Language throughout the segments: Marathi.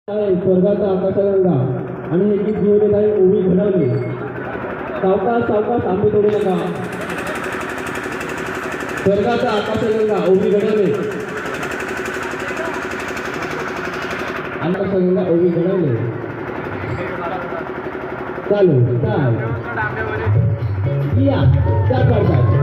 स्वर्गाचा आकाशगंगा आणि एक एक जीवन आहे ओवी घडवली. सावकाश सावकाश आंबे तोडू नका. स्वर्गाचा आकाशगंगा ओवी घडवले. आकाशगंगा ओवी घडवले. चालू चाल या त्या करतात.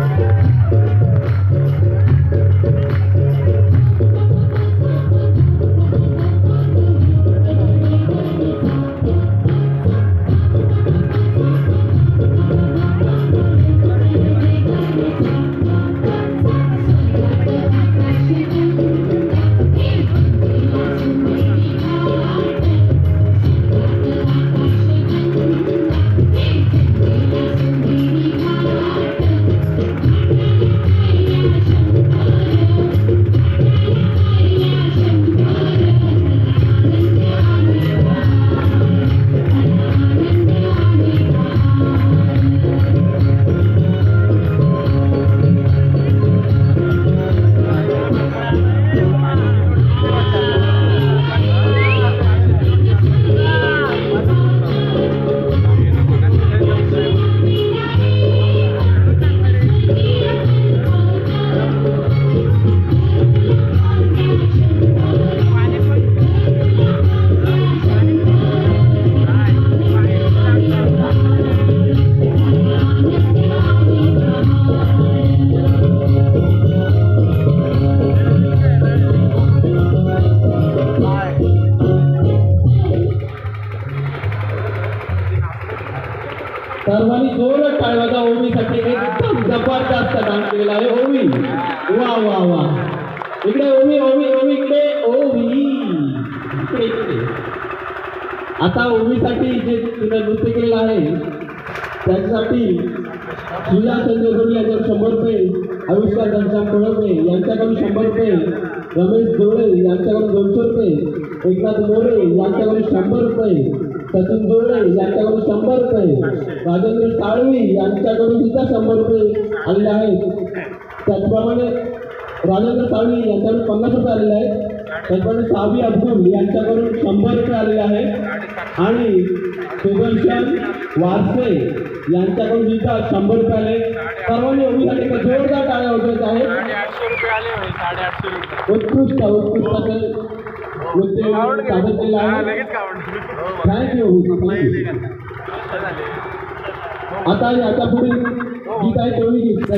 सर्वांनी जोरात टाळ्या ओवीसाठी एकदम जबरदस्त डान्स केलेला आहे. ओवी वा वा वा. इकडे ओवी ओवी ओवी इकडे ओवी इकडे इकडे. आता ओवीसाठी जे तुला नृत्य केलेलं आहे त्यासाठी सुजा चंद्रगुडी यांच्याकडून 100 रुपये, आयुष्का घनश्याम कोळंबे यांच्याकडून 100 रुपये, रमेश जोडे यांच्याकडून 200 रुपये, एकनाथ मोरे यांच्याकडून 100 रुपये, सचिन जोडे यांच्याकडून 100 रुपये, राजेंद्र साळवी यांच्याकडून सुद्धा 100 रुपये आलेले आहेत. त्याचप्रमाणे राजेंद्र साळवी यांच्याकडून 50 रुपये आलेले आहेत. त्याचप्रमाणे साबी अब्दुल यांच्याकडून 100 रुपये आलेले आहेत आणि सुदर्शन वारसे यांच्याकडून सुद्धा 100 रुपये आले. सर्वांनी ओवीसाठी जोरदार टाळ्या वाजवत आहेत. 850 रुपये आले. 850 रुपये. उत्कृष्ट उत्कृष्ट नृत्य सादर केलं आहे. थँक्यू. आता याच्या पुढे गीत आहे तेवढी गीत